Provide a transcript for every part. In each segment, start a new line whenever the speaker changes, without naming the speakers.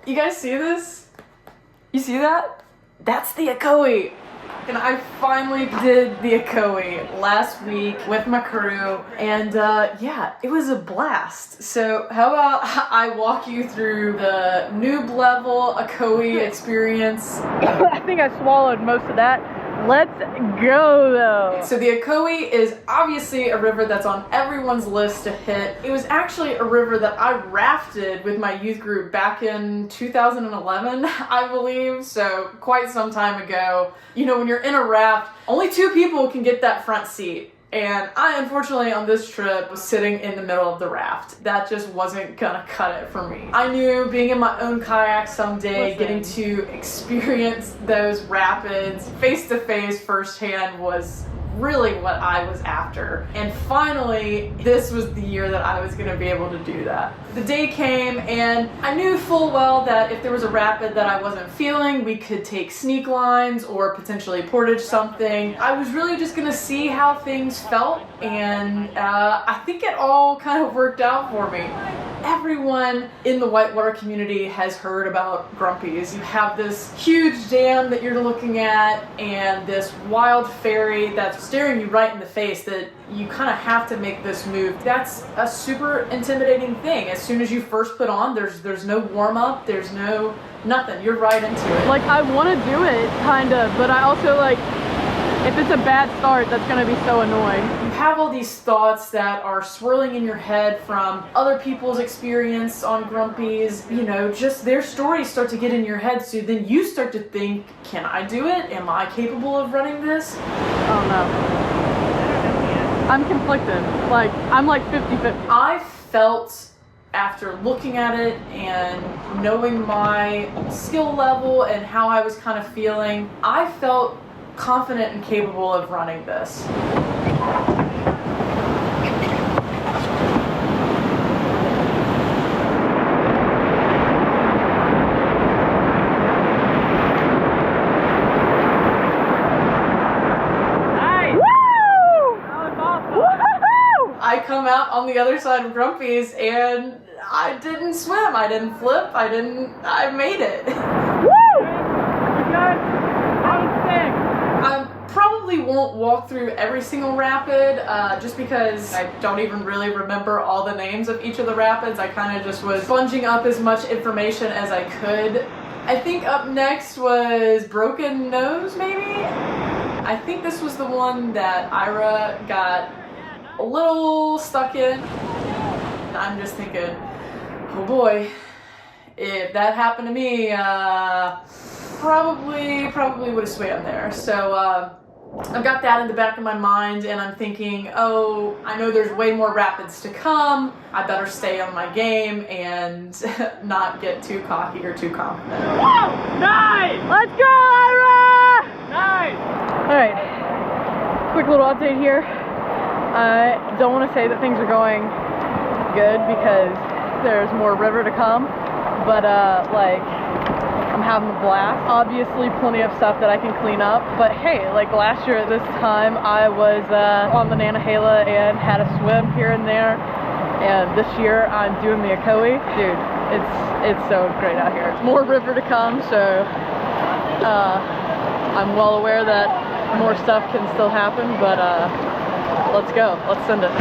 You guys see this? You see that? That's the Ocoee. And I finally did the Ocoee last week with my crew, and yeah, it was a blast. So how about I walk you through the noob level Ocoee experience? I think I swallowed most of that. Let's go though. So the Ocoee is obviously a river that's on everyone's list to hit. It was actually a river that I rafted with my youth group back in 2011, I believe, so quite some time ago. You know, when you're in a raft, only 2 people can get that front seat. And I, unfortunately, on this trip, was sitting in the middle of the raft. That just wasn't gonna cut it for me. I knew being in my own kayak someday, getting to experience those rapids face to face firsthand was really what I was after. And finally, this was the year that I was gonna be able to do that. The day came and I knew full well that if there was a rapid that I wasn't feeling, we could take sneak lines or potentially portage something. I was really just gonna see how things felt, and I think it all kind of worked out for me. Everyone in the Whitewater community has heard about Grumpy's. You have this huge dam that you're looking at and this wild ferry that's staring you right in the face that you kind of have to make this move. That's a super intimidating thing. As soon as you first put on, there's no warm-up, there's no nothing. You're right into it.
Like, I want to do it, kind of, but I also, like, if it's a bad start, that's going to be so annoying.
You have all these thoughts that are swirling in your head from other people's experience on Grumpy's, you know, just their stories start to get in your head, so then you start to think, can I do it? Am I capable of running this?
Oh no. I'm conflicted. Like, I'm like 50-50.
I felt, after looking at it and knowing my skill level and how I was kind of feeling, I felt confident and capable of running this. I come out on the other side of Grumpy's and I didn't swim, I didn't flip, I made it.
Woo!
I probably won't walk through every single rapid just because I don't even really remember all the names of each of the rapids. I kind of just was sponging up as much information as I could. I think up next was Broken Nose, maybe? I think this was the one that Ira got a little stuck in. I'm just thinking, oh boy, if that happened to me, probably would have swam there. So I've got that in the back of my mind, and I'm thinking, oh, I know there's way more rapids to come. I better stay on my game and not get too cocky or too confident.
Whoa! Nice! Let's go, Ira! Nice! Alright, quick little update here. I don't want to say that things are going good because there's more river to come, but like, I'm having a blast. Obviously plenty of stuff that I can clean up, but hey, like last year at this time I was on the Nantahala and had a swim here and there, and this year I'm doing the Ocoee. Dude, it's so great out here. More river to come, so I'm well aware that more stuff can still happen, but let's go. Let's send it.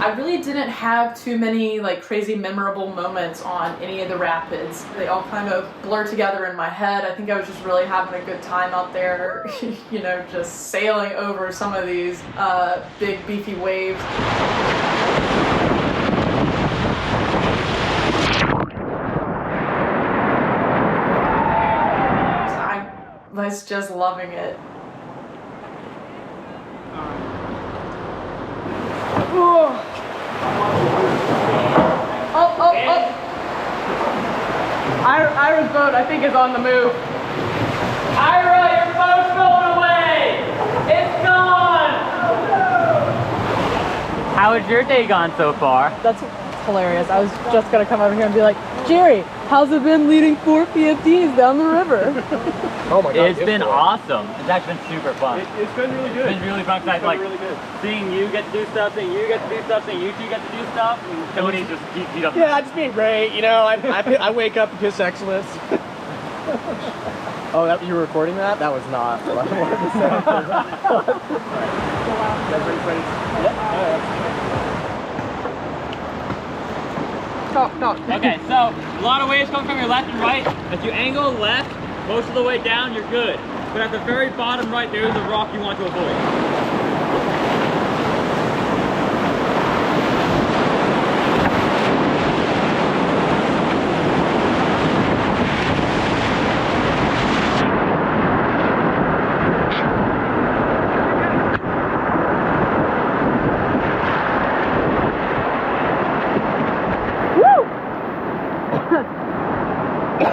I really didn't have too many like crazy memorable moments on any of the rapids. They all kind of blur together in my head. I think I was just really having a good time out there, you know, just sailing over some of these big beefy waves. I was just loving it. Oh.
Ira's boat, I think, is on the move.
Ira, your boat's going away! It's gone! How has your day gone so far?
That's hilarious. I was just gonna come over here and be like, Jerry, how's it been leading 4 PFDs down the river?
Oh my god.
It's been awesome. It's actually been super fun.
It's been really good.
It's been really fun because like
really good.
seeing you get to do stuff, seeing you get to do stuff, seeing you two get to do stuff, and Tony just he doesn't.
Yeah, just being great. You know, I wake up and piss excellence. Oh, that you were recording that? That was not what I wanted to say.
Talk.
Okay, so a lot of waves come from your left and right. If you angle left most of the way down, you're good. But at the very bottom right, there is a rock you want to avoid.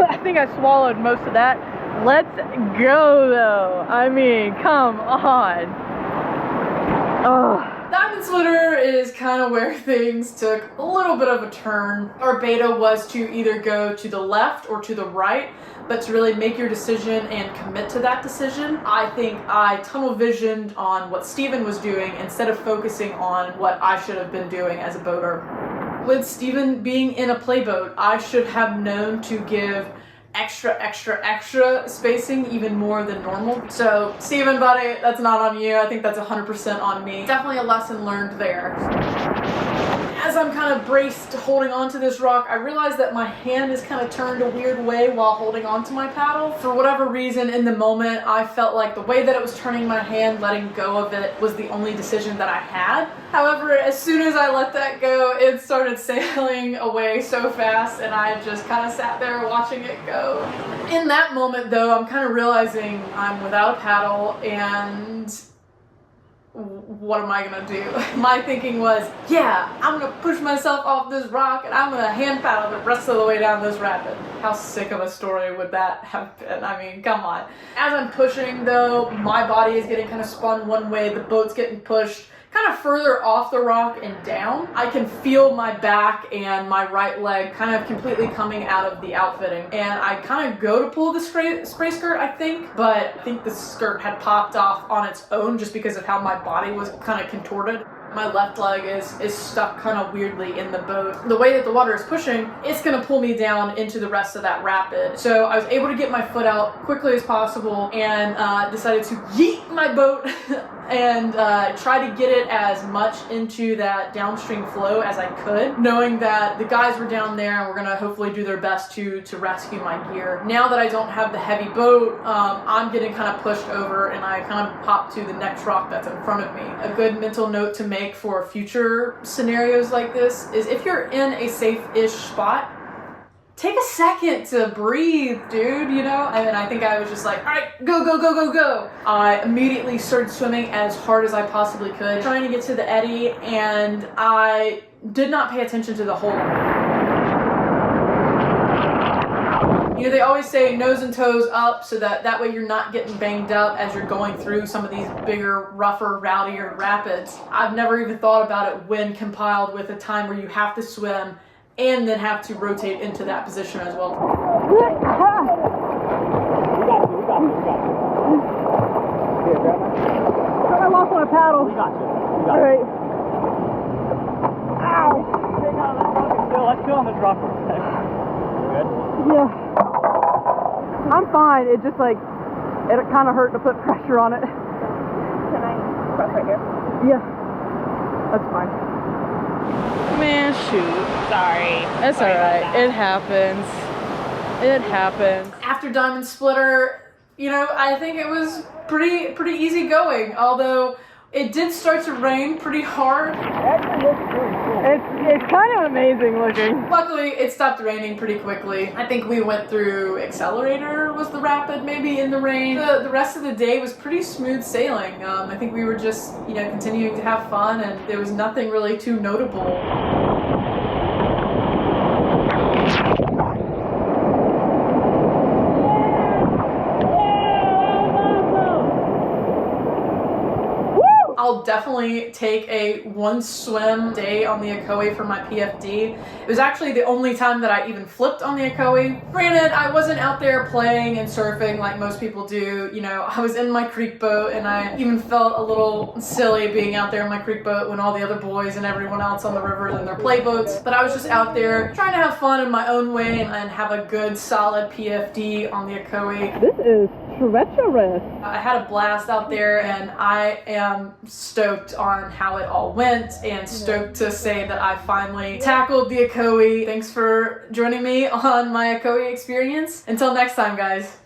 I think I swallowed most of that. Let's go though. I mean, come on. Oh.
Diamond Splitter is kind of where things took a little bit of a turn. Our beta was to either go to the left or to the right, but to really make your decision and commit to that decision. I think I tunnel visioned on what Steven was doing instead of focusing on what I should have been doing as a boater. With Steven being in a playboat, I should have known to give extra spacing, even more than normal. So Steven, buddy, that's not on you. I think that's 100% on me. Definitely a lesson learned there. As I'm kind of braced holding onto this rock, I realize that my hand is kind of turned a weird way while holding onto my paddle. For whatever reason, in the moment, I felt like the way that it was turning my hand, letting go of it, was the only decision that I had. However, as soon as I let that go, it started sailing away so fast, and I just kind of sat there watching it go. In that moment, though, I'm kind of realizing I'm without a paddle, and what am I gonna do? My thinking was, yeah, I'm gonna push myself off this rock and I'm gonna hand paddle the rest of the way down this rapid. How sick of a story would that have been? I mean, come on. As I'm pushing though, my body is getting kind of spun one way, the boat's getting pushed kind of further off the rock and down. I can feel my back and my right leg kind of completely coming out of the outfitting. And I kind of go to pull the spray skirt, I think, but I think the skirt had popped off on its own just because of how my body was kind of contorted. My left leg is stuck kind of weirdly in the boat. The way that the water is pushing, it's gonna pull me down into the rest of that rapid. So I was able to get my foot out quickly as possible and decided to yeet my boat and try to get it as much into that downstream flow as I could, knowing that the guys were down there and were gonna hopefully do their best to rescue my gear. Now that I don't have the heavy boat, I'm getting kind of pushed over and I kind of pop to the next rock that's in front of me. A good mental note to make for future scenarios like this is if you're in a safe-ish spot, take a second to breathe, dude, you know? And I think I was just like, all right, go. I immediately started swimming as hard as I possibly could, trying to get to the eddy, and I did not pay attention to the hole. You know, they always say nose and toes up so that way you're not getting banged up as you're going through some of these bigger, rougher, rowdier rapids. I've never even thought about it when compiled with a time where you have to swim and then have to rotate into that position as well.
We got you.
I lost my paddle.
We got you.
All right.
Ow! Let's chill on this rock for a second. Good?
Yeah. I'm fine. It just like, it kind of hurt to put pressure on it.
Can I press right here?
Yeah. That's fine. Man, shoot.
Sorry.
It's alright. It happens. It happens.
After Diamond Splitter, you know, I think it was pretty easy going, although it did start to rain pretty hard.
Actually looks pretty cool.
It's kind of amazing looking.
Luckily, it stopped raining pretty quickly. I think we went through Accelerator was the rapid, maybe in the rain. The rest of the day was pretty smooth sailing. I think we were just, you know, continuing to have fun, and there was nothing really too notable. I'll definitely take a one swim day on the Ocoee for my PFD. It was actually the only time that I even flipped on the Ocoee. Granted, I wasn't out there playing and surfing like most people do. You know, I was in my creek boat, and I even felt a little silly being out there in my creek boat when all the other boys and everyone else on the river in their play boats. But I was just out there trying to have fun in my own way and have a good solid PFD on the Ocoee.
This is treacherous.
I had a blast out there, and I am stoked on how it all went and stoked to say that I finally tackled the Ocoee. Thanks for joining me on my Ocoee experience. Until next time, guys.